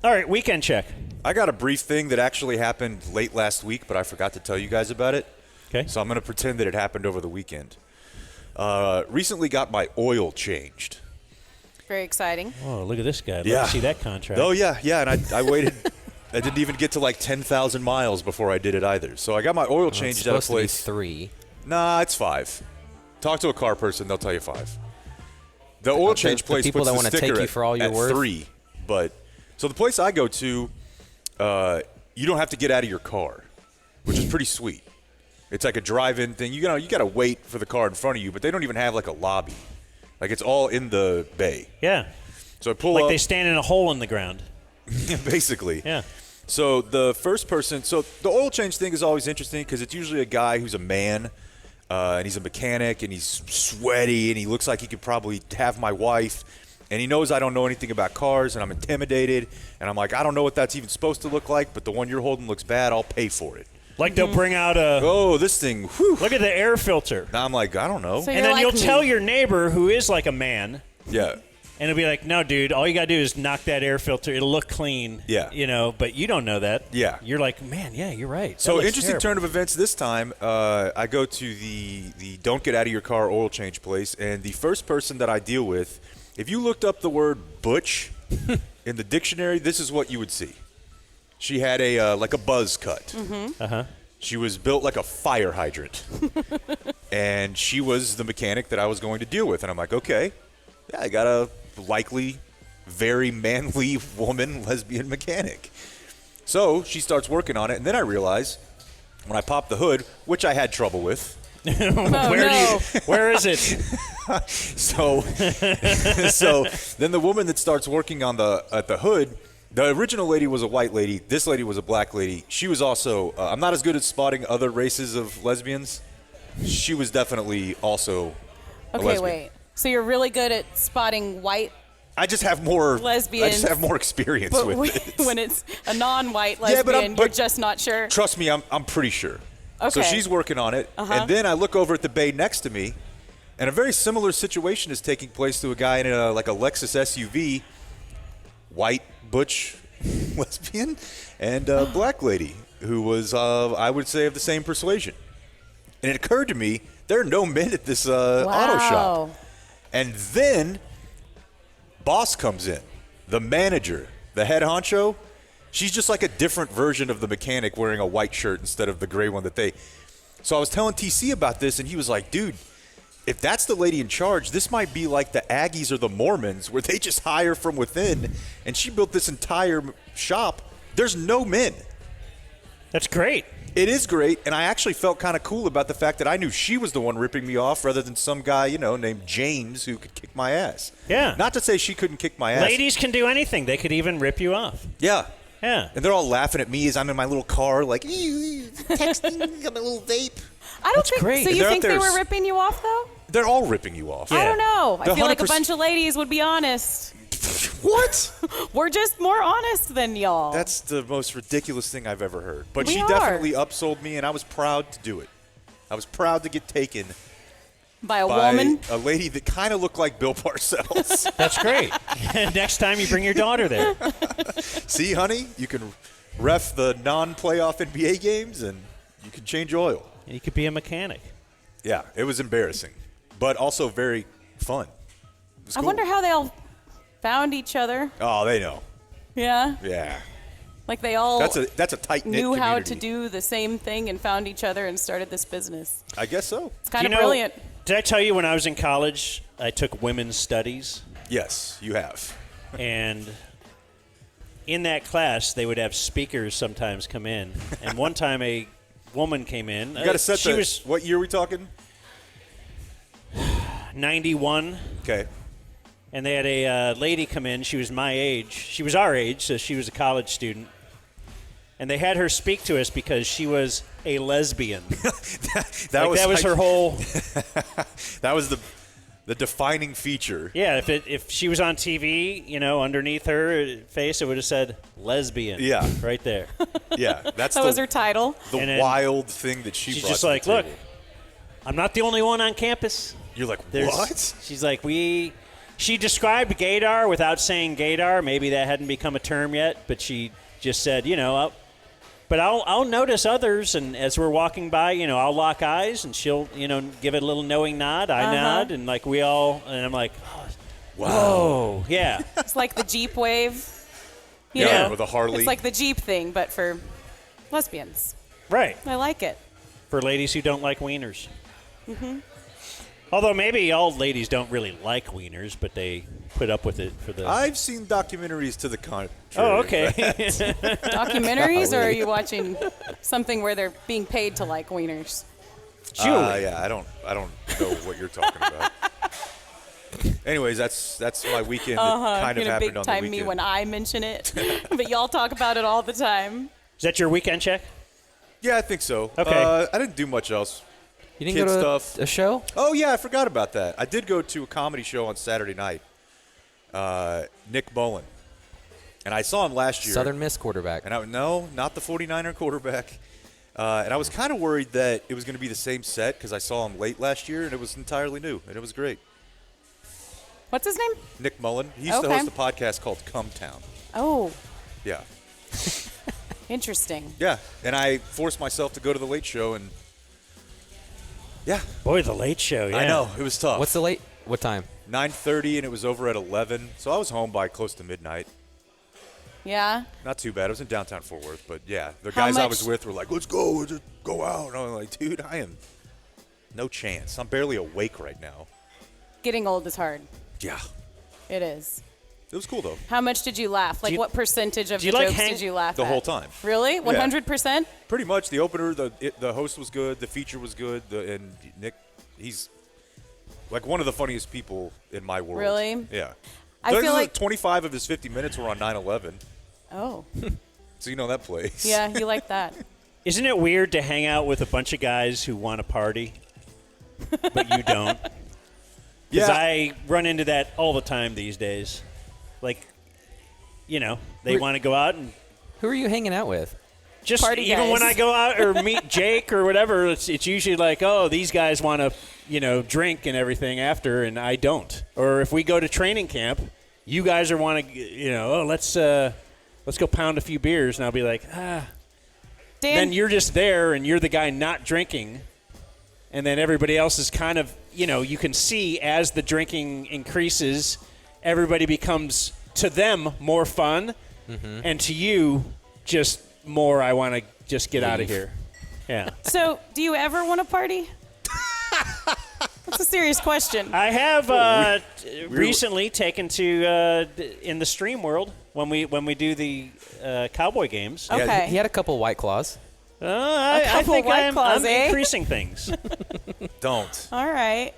All right, weekend check. I got a brief thing that actually happened late last week, but I forgot to tell you guys about it. Okay. So I'm going to pretend that it happened over the weekend. Recently got my oil changed. Very exciting. Oh, look at this guy. Yeah. Let's see that contract. Oh, yeah, and I waited. I didn't even get to like 10,000 miles before I did it either. So I got my oil changed at a place. It's supposed to be 3. Nah, it's 5. Talk to a car person; they'll tell you 5. The oil change place people puts that the wanna sticker take you for all you're at worth? 3. But so the place I go to, you don't have to get out of your car, which is pretty sweet. It's like a drive-in thing. You gotta wait for the car in front of you, but they don't even have like a lobby. Like it's all in the bay. Yeah. So I pull Like up. they stand in a hole in the ground. Basically. Yeah. So the first person, so the oil change thing is always interesting because it's usually a guy who's a man, and he's a mechanic, and he's sweaty, and he looks like he could probably have my wife, and he knows I don't know anything about cars, and I'm intimidated, and I'm like, I don't know what that's even supposed to look like, but the one you're holding looks bad, I'll pay for it. Like they'll bring out a. Oh, this thing, whew. Look at the air filter. Now I'm like, I don't know. So And you're then like you'll me. tell your neighbor who is like a man, Yeah. and it'll be like, no, dude, all you got to do is knock that air filter. It'll look clean. Yeah. You know, but you don't know that. Yeah. You're like, man, yeah, you're right. That So looks interesting terrible. turn of events this time. I go to the don't get out of your car oil change place, and the first person that I deal with, if you looked up the word butch in the dictionary, this is what you would see. She had a like a buzz cut. Mm-hmm. Uh-huh. She was built like a fire hydrant, and she was the mechanic that I was going to deal with. And I'm like, okay, yeah, I got a likely, very manly woman, lesbian mechanic. So she starts working on it, and then I realize when I pop the hood, which I had trouble with. Where is it? So then the woman that starts working on at the hood, the original lady was a white lady. This lady was a black lady. She was also, I'm not as good at spotting other races of lesbians. She was definitely also a Okay, lesbian. wait. So you're really good at spotting white, I just have more Lesbians. I just have more experience but with it. when it's a non-white Yeah, lesbian, but you're just not sure. Trust me, I'm pretty sure. So Okay. she's working on it, and then I look over at the bay next to me, and a very similar situation is taking place to a guy in a Lexus SUV, white, butch, lesbian, and a black lady who was, I would say, of the same persuasion. And it occurred to me, there are no men at this auto shop. And then boss comes in, the manager, the head honcho. She's just like a different version of the mechanic wearing a white shirt instead of the gray one that they. So I was telling TC about this, and he was like, dude, if that's the lady in charge, this might be like the Aggies or the Mormons where they just hire from within, and she built this entire shop. There's no men. That's great. It is great, and I actually felt kind of cool about the fact that I knew she was the one ripping me off rather than some guy, named James who could kick my ass. Yeah. Not to say she couldn't kick my ass. Ladies can do anything. They could even rip you off. Yeah. Yeah. And they're all laughing at me as I'm in my little car, like, texting, got my little vape. I don't That's think great. so. You They're think out they there were ripping you off though? They're all ripping you off. Yeah. I don't know. I The feel like a 100% bunch of ladies would be honest. What? We're just more honest than y'all. That's the most ridiculous thing I've ever heard. But We she are. definitely upsold me, and I was proud to do it. I was proud to get taken by a by woman. a lady that kind of looked like Bill Parcells. That's great. Next time you bring your daughter there. See, honey, you can ref the non-playoff NBA games, and you can change oil. You could be a mechanic. Yeah, it was embarrassing, but also very fun. It was I cool. wonder how they all found each other. Oh, they know. Yeah. Yeah. Like they all That's a tight-knit knew how to community. do the same thing and found each other and started this business. I guess so. It's kind of You know, brilliant. Did I tell you when I was in college, I took women's studies? Yes, you have. And in that class, they would have speakers sometimes come in. And one time a woman came in. You got to set she the. was What year are we talking? 91. Okay. And they had a lady come in. She was my age. She was our age, so she was a college student. And they had her speak to us because she was a lesbian. that was her whole. That was the defining feature. Yeah, if she was on TV, underneath her face, it would have said lesbian. Yeah. Right there. Yeah, that's That was her title. the And then wild thing that she She's brought just to the like, look, table. I'm not the only one on campus. You're like, There's, what? She's like, we She described gaydar without saying gaydar. Maybe that hadn't become a term yet, but she just said, but I'll notice others, and as we're walking by, I'll lock eyes, and she'll, give it a little knowing nod. I nod, and like we all, and I'm like, whoa, yeah. It's like the Jeep wave. Yeah, with a Harley. It's like the Jeep thing, but for lesbians. Right. I like it. For ladies who don't like wieners. Mm-hmm. Although maybe all ladies don't really like wieners, but they put up with it for the... I've seen documentaries to the contrary. Oh, okay. Documentaries, or are you watching something where they're being paid to like wieners? Julie. Yeah, I don't know what you're talking about. Anyways, that's my weekend. It kind of happened on the big time weekend. me when I mention it, but y'all talk about it all the time. Is that your weekend check? Yeah, I think so. Okay. I didn't do much else. You didn't Kid go to stuff. a show? Oh, yeah, I forgot about that. I did go to a comedy show on Saturday night. Nick Mullen. And I saw him last year. Southern Miss quarterback. And no, not the 49er quarterback. And I was kind of worried that it was going to be the same set because I saw him late last year, and it was entirely new, and it was great. What's his name? Nick Mullen. He used to host a podcast called Come Town. Oh, Yeah. interesting. Yeah. And I forced myself to go to the late show, and yeah. Boy, the Late Show, yeah. I know. It was tough. What's the late? What time? 9:30, and it was over at 11. So I was home by close to midnight. Yeah. Not too bad. I was in downtown Fort Worth, but yeah, the How guys I much- was with were like, "Let's go, just go out." And I'm like, "Dude, I am no chance. I'm barely awake right now." Getting old is hard. Yeah, It is. it was cool though. How much did you laugh? Like, you- what percentage of do you the like jokes hang- did you laugh The at? whole time. Really? 100%? Pretty much. The opener, the host was good. The feature was good. And Nick, he's like one of the funniest people in my world. Really? Yeah. I feel like 25 of his 50 minutes were on 9/11. Oh. So you know that place. Yeah, you like that. Isn't it weird to hang out with a bunch of guys who want to party, but you don't? Because Yeah. I run into that all the time these days. Like, they want to go out and Who are you hanging out with? just Party even guys. when I go out or meet Jake or whatever, it's usually like, oh, these guys want to, drink and everything after, and I don't. Or if we go to training camp, you guys are want to, let's go pound a few beers, and I'll be like, Dan, Then you're just there, and you're the guy not drinking, and then everybody else is kind of, you can see as the drinking increases, everybody becomes, to them, more fun, and to you, just more, I want to just get out of here. Yeah. so do you ever want to party? That's a serious question. I have recently taken to in the stream world when we do the Cowboy games. Okay. He had a couple White Claws. I couple think White I'm Claws, increasing things. Don't. All right.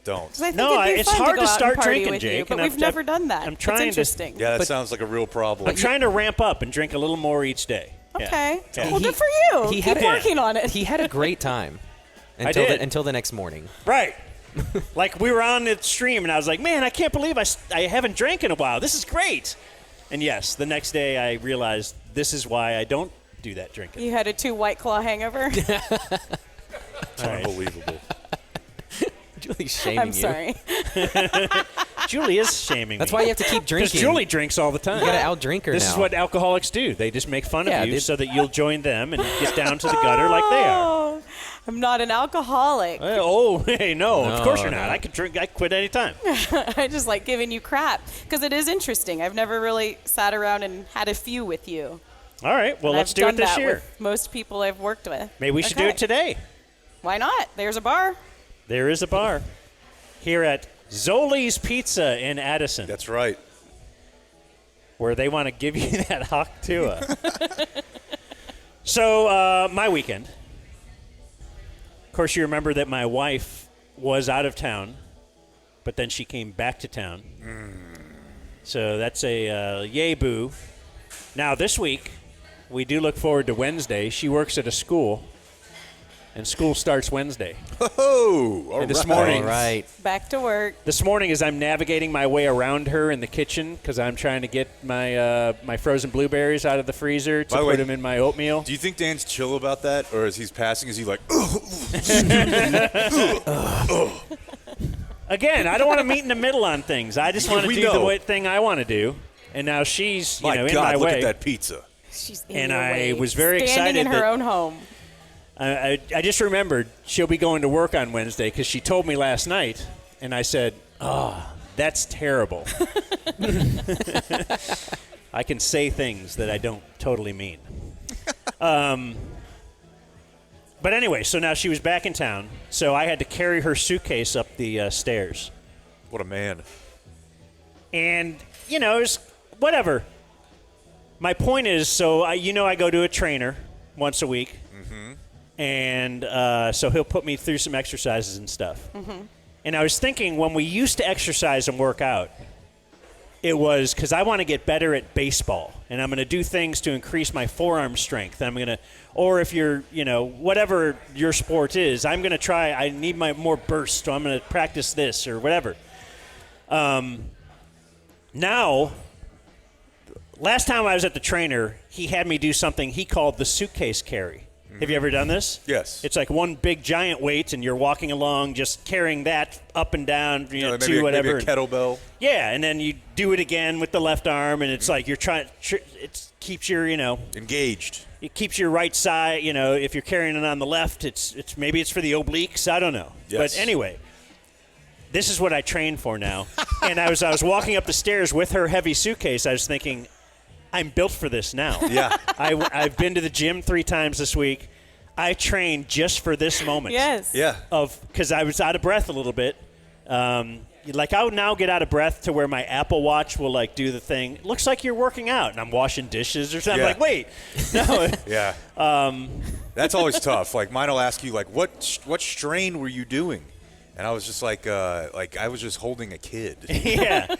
'Cause I think No, it'd be it's fun hard to, to go out start and party drinking, with you, Jake, but and we've never done that. I'm trying to- It's interesting. Yeah, that sounds like a real problem. I'm trying to ramp up and drink a little more each day. Yeah. Okay. Yeah. Well, good for you. he Keep had a- working on it. He had a great time did. until the next morning. Right. Like we were on the stream, and I was like, man, I can't believe I haven't drank in a while. This is great. And yes, the next day I realized this is why I don't do that drinking. You had a 2 White Claw hangover? It's unbelievable. Julie's shaming I'm you. sorry. Julie is shaming That's me. why you have to keep Because drinking. Julie drinks all the time. You gotta outdrink her This now. is what alcoholics do. They just make fun Yeah, of you dude. so that you'll join them and get down to the gutter like they are. Oh, I'm not an alcoholic. Hey, no, of No, course you're not. no. I could drink. I quit any time. I just like giving you crap because it is interesting. I've never really sat around and had a few with you. All right, well, And let's I've do it done this that year. with most people I've worked with. Maybe we should do Okay. it today. Why not? There's a bar. There is a bar here at Zoli's Pizza in Addison, That's right. where they want to give you that Haktua. So, my weekend. Of course, you remember that my wife was out of town, but then she came back to town. So that's a yay boo. Now, this week, we do look forward to Wednesday. She works at a school, and school starts Wednesday. Oh, all And this right. morning- All right. Back to work. This morning, as I'm navigating my way around her in the kitchen, because I'm trying to get my my frozen blueberries out of the freezer to By the way, put them in my oatmeal. Do you think Dan's chill about that, or as he's passing, is he like, Again, I don't want to meet in the middle on things. I just want to We do know. the thing I want to do. And now she's, My in God, my look way. at that pizza. She's in And your I way. was very Standing excited in her that- own home. I just remembered she'll be going to work on Wednesday because she told me last night, and I said, "Oh, that's terrible." I can say things that I don't totally mean. But anyway, so now she was back in town, so I had to carry her suitcase up the stairs. What a man. And, it was whatever. My point is, so I go to a trainer once a week. And so he'll put me through some exercises and stuff. And I was thinking when we used to exercise and work out, it was because I want to get better at baseball. And I'm going to do things to increase my forearm strength. I'm going to, or if you're, whatever your sport is, I'm going to try, I need more burst, so I'm going to practice this or whatever. Now, last time I was at the trainer, he had me do something he called the suitcase carry. Have you ever done this? Yes. It's like one big giant weight, and you're walking along just carrying that up and down, Maybe to whatever. a kettlebell. Yeah, and then you do it again with the left arm, and it's like you're trying. It keeps your, Engaged. it keeps your right side. If you're carrying it on the left, it's maybe it's for the obliques. I don't know. Yes. But anyway, this is what I train for now. And I was walking up the stairs with her heavy suitcase. I was thinking, I'm built for this now. Yeah. I've been to the gym 3 times this week. I trained just for this moment. Yes. Yeah. Because I was out of breath a little bit. I would now get out of breath to where my Apple Watch will do the thing. It looks like you're working out, and I'm washing dishes or something. Yeah. I'm like, wait, no. Yeah. That's always tough. Like mine will ask you, what strain were you doing? And I was just like I was just holding a kid. Yeah.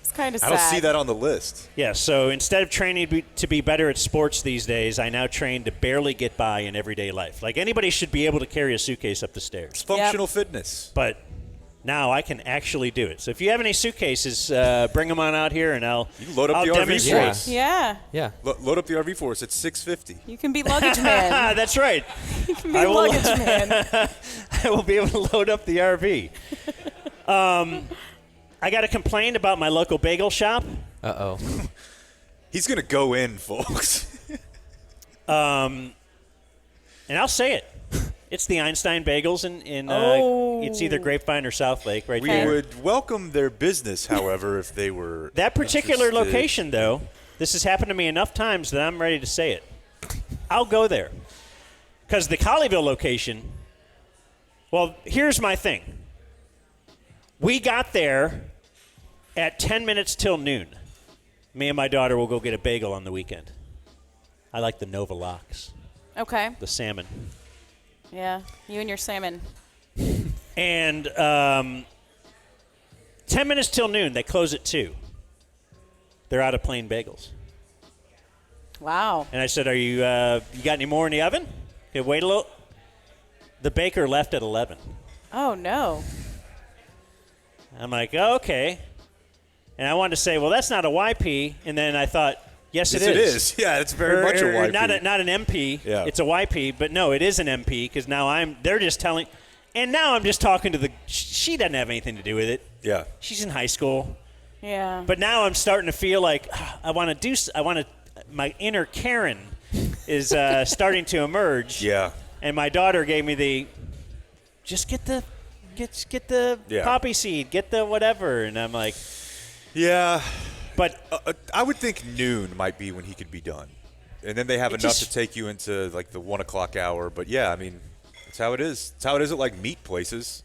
It's kind of I sad. don't see that on the list. Yeah, so instead of training to be better at sports these days, I now train to barely get by in everyday life. Like anybody should be able to carry a suitcase up the stairs. Functional fitness. But now I can actually do it. So if you have any suitcases, bring them on out here, and I'll You can load up I'll the RV demonstrate. for us. Yeah. Yeah. Load up the RV for us at $650. You can be luggage man. That's right. You can be I will- luggage man. I will be able to load up the RV. I got a complaint about my local bagel shop. Uh-oh. He's gonna go in, folks. And I'll say it. It's the Einstein Bagels in it's either Grapevine or South Lake right We there. would welcome their business, however, if they were That particular interested. location, though, this has happened to me enough times that I'm ready to say it. I'll go there. Because the Colleyville location, well, here's my thing. We got there at 10 minutes till noon. Me and my daughter will go get a bagel on the weekend. I like the Nova Lox, Okay. the salmon. Yeah. You and your salmon. And 10 minutes till noon. They close at 2. They're out of plain bagels. Wow. And I said, "Are you? You got any more in the oven? Okay, wait a little." The baker left at 11. Oh, no. I'm like, oh, okay. And I wanted to say, well, that's not a YP. And then I thought, yes, Yes, it it is. Yeah, it's very much a YP. Not an MP. Yeah. It's a YP. But no, it is an MP because now they're just telling. And now I'm just talking to she doesn't have anything to do with it. Yeah. She's in high school. Yeah. But now I'm starting to feel like my inner Karen is starting to emerge. Yeah. And my daughter gave me just get the Yeah. poppy seed, get the whatever. And I'm like, Yeah. but I would think noon might be when he could be done. And then they have It enough just- to take you into like the 1 o'clock hour. But yeah, I mean, it's how it is. It's how it is at like meat places.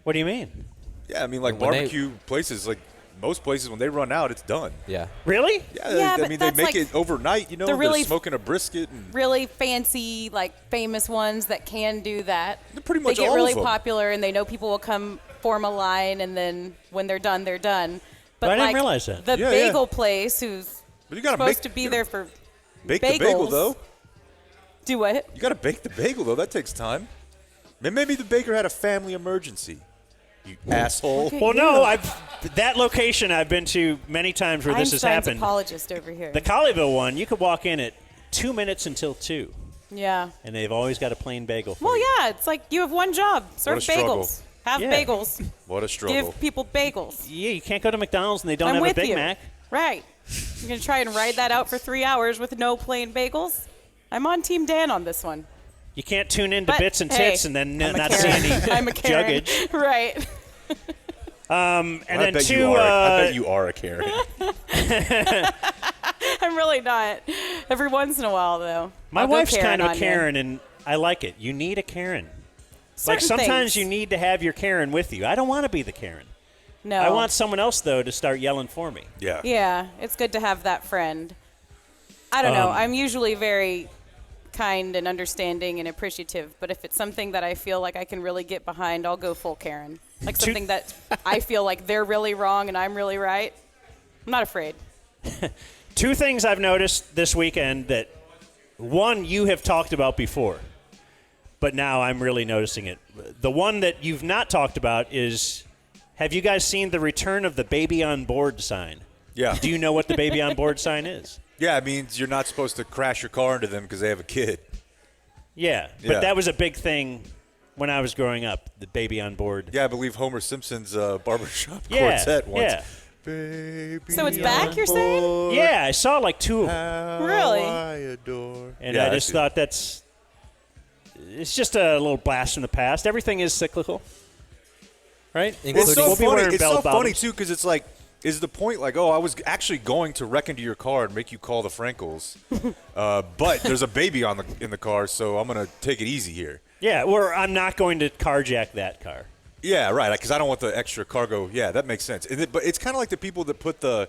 what do you mean? Yeah, I mean like When they- barbecue places, like most places when they run out, it's done. Yeah. Really? Yeah, Yeah, I but mean they that's make like it overnight. You know, the they're really- smoking a brisket and really fancy, famous ones that can do that. They're pretty much They get all really of them. popular, and they know people will come form a line, and then when they're done, they're done. But I didn't realize that. The Yeah, bagel place, who's But you gotta supposed make- to be you there for bake the bagel bagels. though. do what? You got to bake the bagel though. That takes time. Maybe the baker had a family emergency. You asshole. Okay. Well, no, that location I've been to many times where this has Einstein's happened. apologist over here. The Colleyville one, you could walk in at 2 minutes until 2, yeah. and they've always got a plain bagel for Well, you. yeah, it's like you have one job: serve What a struggle. bagels. Have Yeah. bagels. What a struggle. Give people bagels. Yeah, you can't go to McDonald's and they don't I'm have a with Big you. Mac. Right. You're going to try and ride that out for 3 hours with no plain bagels? I'm on Team Dan on this one. You can't tune into But, Bits and hey, Tits and then I'm a not see Karen. any I'm a Karen. juggage. Right. And I then bet two, you are. I bet you are a Karen. I'm really not. Every once in a while, though. my I'll go wife's kind of a on you. Karen, and I like it. You need a Karen. Like Certain sometimes things. you need to have your Karen with you. I don't want to be the Karen. No. I want someone else, though, to start yelling for me. Yeah. Yeah, it's good to have that friend. I don't know. I'm usually very kind and understanding and appreciative, but if it's something that I feel like I can really get behind, I'll go full Karen. Like something that I feel like they're really wrong and I'm really right. I'm not afraid. Two things I've noticed this weekend that, one, you have talked about before, but now I'm really noticing it. The one that you've not talked about is, have you guys seen the return of the baby on board sign? Yeah. Do you know what the baby on board sign is? Yeah, it means you're not supposed to crash your car into them because they have a kid. Yeah, but Yeah. that was a big thing when I was growing up, the baby on board. Yeah, I believe Homer Simpson's barbershop Yeah, quartet once. yeah. Baby So it's back, on you're saying? board, Yeah, I saw like two of them, how Really? I adore. and Yeah, I just thought it's just a little blast from the past. Everything is cyclical, right? It's so We'll be funny. wearing It's so bell funny bottoms. too because it's like, is the point like, oh, I was actually going to wreck into your car and make you call the Frankels, but there's a baby in the car, so I'm gonna take it easy here. Yeah, or I'm not going to carjack that car. Yeah, right. Because I don't want the extra cargo. Yeah, that makes sense. But it's kind of like the people that put the,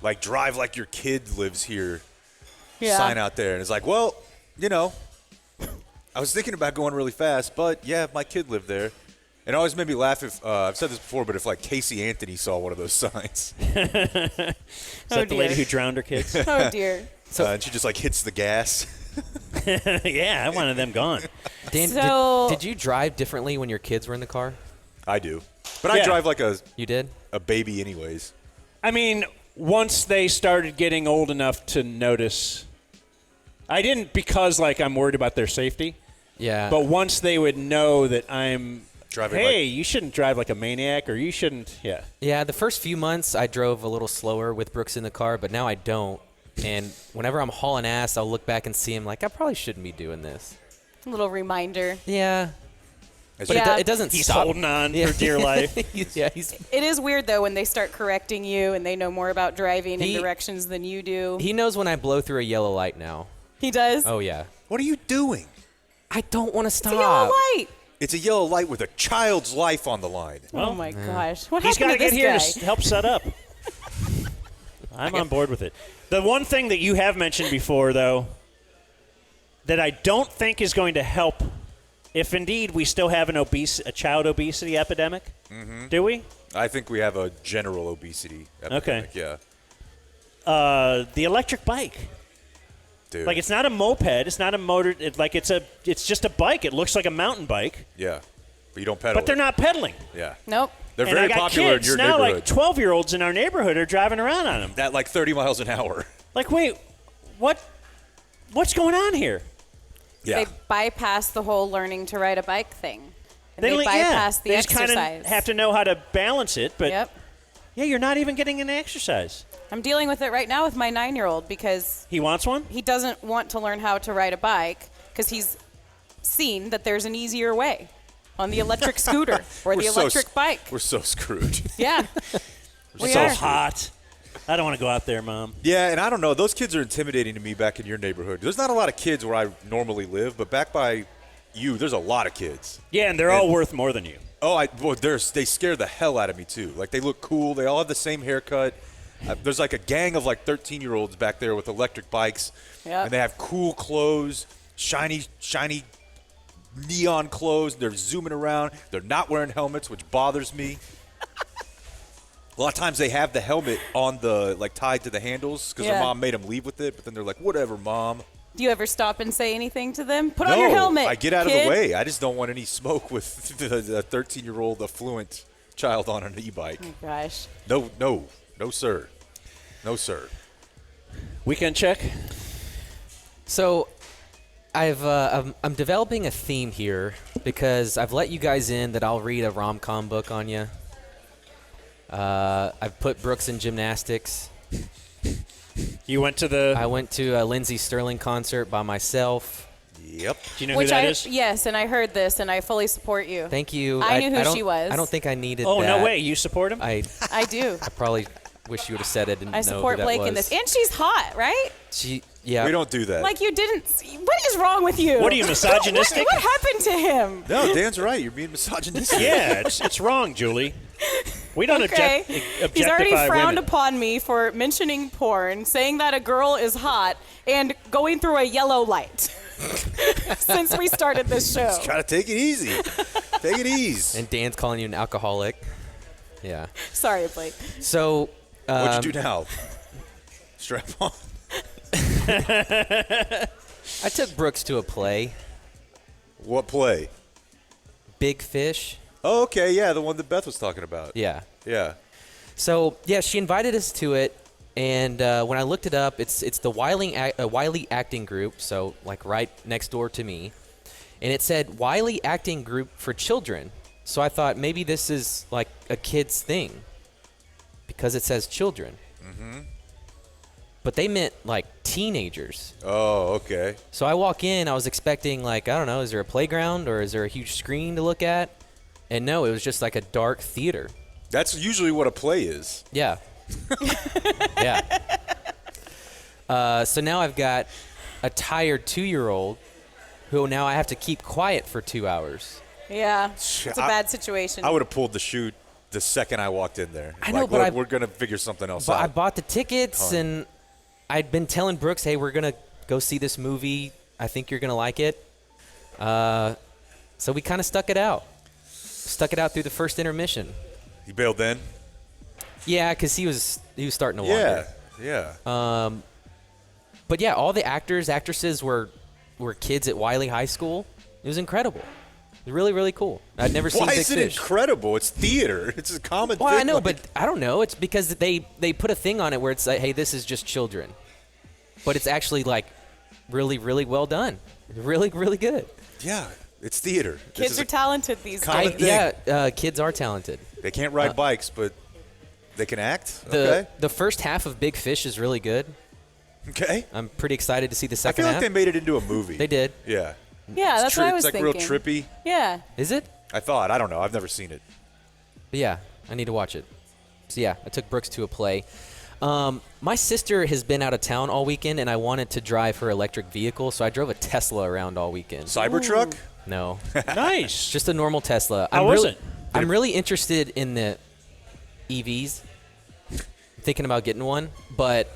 like, drive like your kid lives here sign out there. And it's like, well, I was thinking about going really fast, but, yeah, my kid lived there. And it always made me laugh if, I've said this before, but if, like, Casey Anthony saw one of those signs. Is that the lady who drowned her kids? Oh, dear. And she just, like, hits the gas. Yeah, I wanted them gone. Dan, So- did you drive differently when your kids were in the car? I do. But I Yeah. drive like You did? a baby anyways. I mean, once they started getting old enough to notice, I didn't because, like, I'm worried about their safety. Yeah. But once they would know that I'm, Driving hey, you shouldn't drive like a maniac, or you shouldn't, yeah. Yeah, the first few months I drove a little slower with Brooks in the car, but now I don't. And whenever I'm hauling ass, I'll look back and see him like, I probably shouldn't be doing this. A little reminder. Yeah. As But you- Yeah. it doesn't He's stop. holding on for dear life. He's It is weird, though, when they start correcting you and they know more about driving He- and directions than you do. he knows when I blow through a yellow light now. He does? Oh, yeah. What are you doing? I don't want to stop. It's a yellow light. It's a yellow light with a child's life on the line. Oh, my gosh. What He's got happened to to get this here guy? to help set up. I'm on board with it. The one thing that you have mentioned before, though, that I don't think is going to help, if indeed we still have a child obesity epidemic, do we? I think we have a general obesity epidemic. Yeah, The electric bike. dude. Like, it's not a moped. It's not a motor. It's just a bike. It looks like a mountain bike, yeah, but you don't pedal. but they're not pedaling. Yeah, Nope. they're And very I got popular kids in your now, neighborhood. like 12-year-olds in our neighborhood are driving around on them. At like 30 miles an hour. Like, wait, what's going on here? Yeah, They bypass the whole learning to ride a bike thing. And they don't- bypass the they just kind exercise. of have to know how to balance it, but Yep. yeah, you're not even getting an exercise. I'm dealing with it right now with my 9-year-old because He wants one? he doesn't want to learn how to ride a bike because he's seen that there's an easier way on the electric scooter or the electric bike. We're so screwed. Yeah. We So are. hot. I don't want to go out there, Mom. Yeah, and I don't know. Those kids are intimidating to me back in your neighborhood. There's not a lot of kids where I normally live, but back by you, there's a lot of kids. Yeah, and they're all worth more than you. Oh, they scare the hell out of me too. Like they look cool. They all have the same haircut. There's like a gang of like 13-year-olds back there with electric bikes, Yep. and they have cool clothes, shiny neon clothes. They're zooming around. They're not wearing helmets, which bothers me. A lot of times they have the helmet on the tied to the handles because their Yeah. mom made them leave with it. But then they're like, "Whatever, mom." Do you ever stop and say anything to them? Put No, on your helmet. I get out kid. of the way. I just don't want any smoke with the 13-year-old affluent child on an e-bike. Oh, gosh. No, sir. No, sir. Weekend check? So I'm developing a theme here because I've let you guys in that I'll read a rom-com book on you. I've put Brooks in gymnastics. You went to the. I went to a Lindsey Sterling concert by myself. Yep. Do you know who that is? Yes, and I heard this, and I fully support you. Thank you. I knew who she was. I don't think I needed Oh, that. no way. You support him? I do. I probably wish you would have said it. I support Blake in this. And she's hot, right? We don't do that. Like you didn't. What is wrong with you? What are you, misogynistic? What happened to him? No, Dan's right. You're being misogynistic. Yeah, it's wrong, Julie. We don't Okay. objectify He's already frowned women. upon me for mentioning porn, saying that a girl is hot, and going through a yellow light since we started this show. Gotta take it easy. Take it easy. And Dan's calling you an alcoholic. Yeah. Sorry, Blake. So. What'd you do now? Strap on. I took Brooks to a play. What play? Big Fish. Oh, okay. Yeah, the one that Beth was talking about. Yeah. Yeah. So, yeah, she invited us to it, and when I looked it up, it's the Wiley Acting Group, so, like, right next door to me. And it said Wiley Acting Group for Children. So I thought maybe this is, like, a kid's thing because it says children. Mm-hmm. But they meant, like, teenagers. Oh, okay. So I walk in, I was expecting, like, I don't know, is there a playground or is there a huge screen to look at? And no, it was just like a dark theater. That's usually what a play is. Yeah. Yeah. So now I've got a tired 2-year-old who now I have to keep quiet for 2 hours. Yeah, it's a bad situation. I would have pulled the chute the second I walked in there. I know, like, but look, we're going to figure something else But I out. bought the tickets, and I'd been telling Brooks, hey, we're going to go see this movie. I think you're going to like it. So we kind of stuck it out. Stuck it out through the first intermission. You bailed then? Yeah, because he was starting to wander. Yeah. But yeah, all the actors, actresses were kids at Wiley High School. It was incredible. It was really, really cool. I'd never seen Why Big is it Fish. incredible? It's theater. It's a common thing. Well, I know, like- but I don't know. It's because they put a thing on it where it's like, hey, this is just children. But it's actually, like, really, really well done. Really, really good. Yeah, it's theater. This Kids is are a talented these common days. thing. Yeah, kids are talented. They can't ride bikes, but they can act? Okay. The first half of Big Fish is really good. Okay. I'm pretty excited to see the I second feel like half. they made it into a movie. They did. Yeah. Yeah, that's what I was It's like thinking. real trippy. Yeah. Is it? I thought. I don't know. I've never seen it. But yeah, I need to watch it. So yeah, I took Brooks to a play. My sister has been out of town all weekend, and I wanted to drive her electric vehicle, so I drove a Tesla around all weekend. Cybertruck? No, Nice. just a normal Tesla. How was it? I'm really interested in the EVs. I'm thinking about getting one, but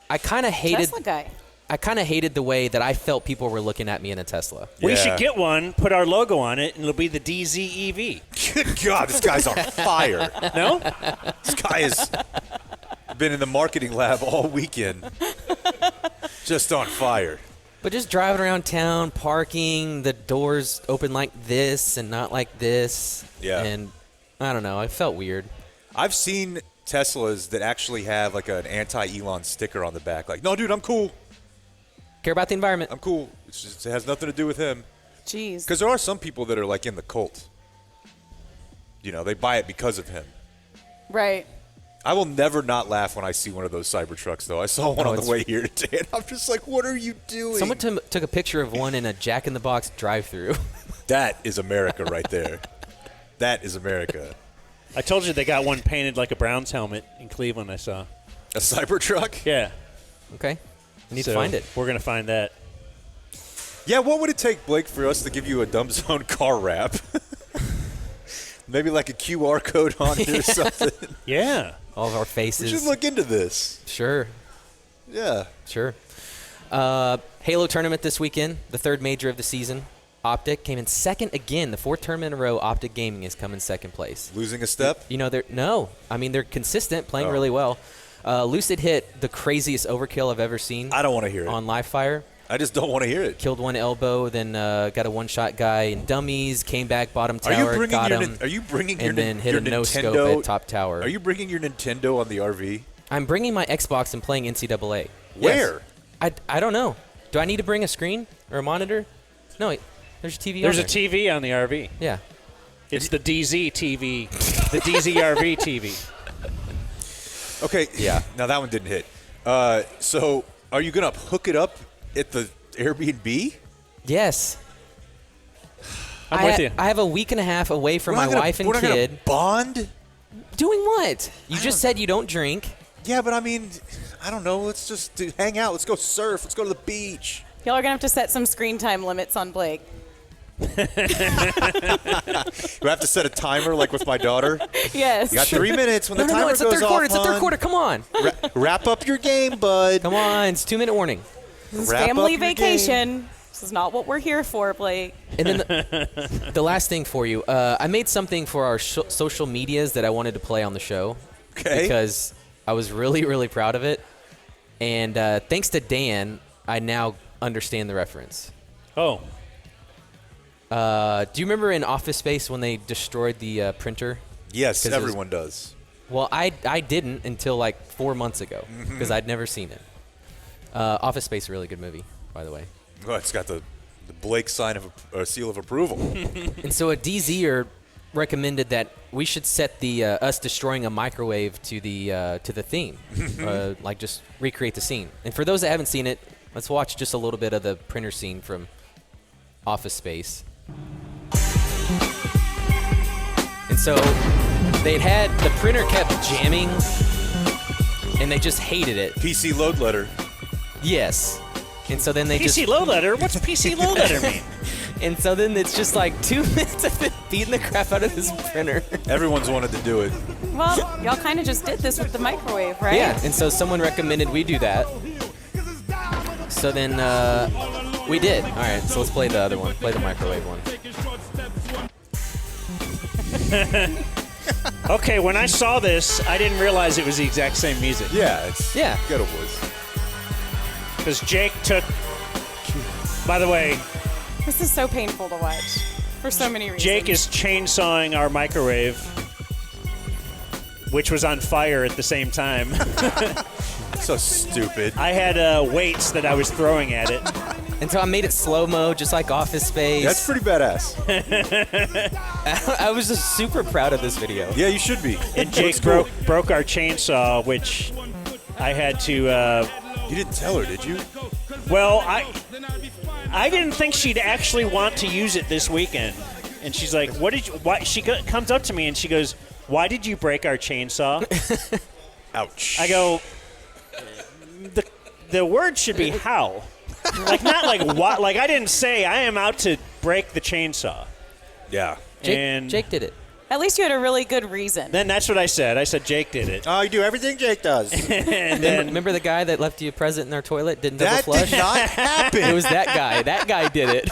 I kind of hated. Tesla guy. I kind of hated the way that I felt people were looking at me in a Tesla. We Yeah. should get one, put our logo on it, and it'll be the DZEV. Good God, this guy's on fire. No? This guy has been in the marketing lab all weekend. Just on fire. But just driving around town, parking, the doors open like this and not like this. Yeah. And I don't know. I felt weird. I've seen Teslas that actually have like an anti-Elon sticker on the back. Like, no, dude, I'm cool. Care about the environment. I'm cool. It's just, it has nothing to do with him. Jeez. Because there are some people that are like in the cult. You know, they buy it because of him. Right. I will never not laugh when I see one of those Cybertrucks, though. I saw one Oh, on the it's- way here today, and I'm just like, what are you doing? Someone took a picture of one in a Jack in the Box drive-through. That is America right there. That is America. I told you they got one painted like a Browns helmet in Cleveland, I saw. A Cybertruck? Yeah. Okay. We need So to find it. We're going to find that. Yeah, what would it take, Blake, for us to give you a Dumb Zone car wrap? Maybe like a QR code on it or something. Yeah. All of our We faces. should look into this. Sure. Yeah. Sure. Halo tournament this weekend, the third major of the season. Optic came in second again. The fourth tournament in a row, Optic Gaming has come in second place. Losing a step? You know, they're consistent, playing Oh. really well. Lucid hit the craziest overkill I've ever seen I don't want to hear it. on live fire. I just don't want to hear it. Killed one elbow, then got a one-shot guy in dummies, came back bottom Are you tower, bringing got your him, Are you bringing your and then hit your a no-scope Nintendo at top tower. Are you bringing your Nintendo on the RV? I'm bringing my Xbox and playing NCAA. Where? Yes. I don't know. Do I need to bring a screen or a monitor? No, wait, there's a TV. There's on a there. TV on the RV. Yeah. It's the DZ TV, the DZ RV TV. Okay. Yeah. Now that one didn't hit. So are you gonna hook it up at the Airbnb? Yes. I'm with you. I have a week and a half away from my wife and we're not kid. gonna bond. Doing what? You just said you don't drink. Yeah, but I mean, I don't know. Let's just hang out. Let's go surf. Let's go to the beach. Y'all are going to have to set some screen time limits on Blake. Do I have to set a timer like with my daughter? Yes. You got 3 minutes when the timer it's goes the third off. quarter. It's the third hon. quarter. Come on. Wrap up your game, bud. Come on. It's 2-minute warning. This is Wrap family up your vacation. This is not what we're here for, Blake. And then the last thing for you, I made something for our social medias that I wanted to play on the show. Okay. Because I was really, really proud of it. And thanks to Dan, I now understand the reference. Oh. Do you remember in Office Space when they destroyed the printer? Yes, 'Cause it was- everyone does. Well, I didn't until like 4 months ago because I'd never seen it. Office Space is a really good movie, by the way. Oh, it's got the Blake sign of seal of approval. And so a DZer recommended that we should set the us destroying a microwave to the theme, like just recreate the scene. And for those that haven't seen it, let's watch just a little bit of the printer scene from Office Space. And so the printer kept jamming, and they just hated it. PC load letter. Yes. And so then they PC load letter? What's PC load letter mean? And so then it's just like 2 minutes of it beating the crap out of this printer. Everyone's wanted to do it. Well, y'all kind of just did this with the microwave, right? Yeah, and so someone recommended we do that. So then we did. All right, so let's play the other one. Play the microwave one. Okay, when I saw this, I didn't realize it was the exact same music. Yeah, it's Yeah. Ghetto Boys. Because Jake took... By the way, This is so painful to watch for so many reasons. Jake is chainsawing our microwave, which was on fire at the same time. So stupid. I had weights that I was throwing at it. And so I made it slow-mo, just like Office Space. That's pretty badass. I was just super proud of this video. Yeah, you should be. And Jake broke our chainsaw, which I had to... You didn't tell her, did you? Well, I didn't think she'd actually want to use it this weekend. And she's like, "What did you?" Why? She comes up to me and she goes, "Why did you break our chainsaw?" Ouch. I go, "The word should be how, like not like what. Like I didn't say I am out to break the chainsaw." Yeah. Jake did it. At least you had a really good reason. Then that's what I said. I said Jake did it. Oh, you do everything Jake does. And then Remember the guy that left you a present in our toilet? Didn't double That flush? did not happen. It was that guy. That guy did it.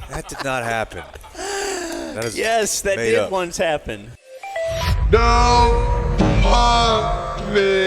That did not happen. That is yes, that made did up. once happen. Don't want me.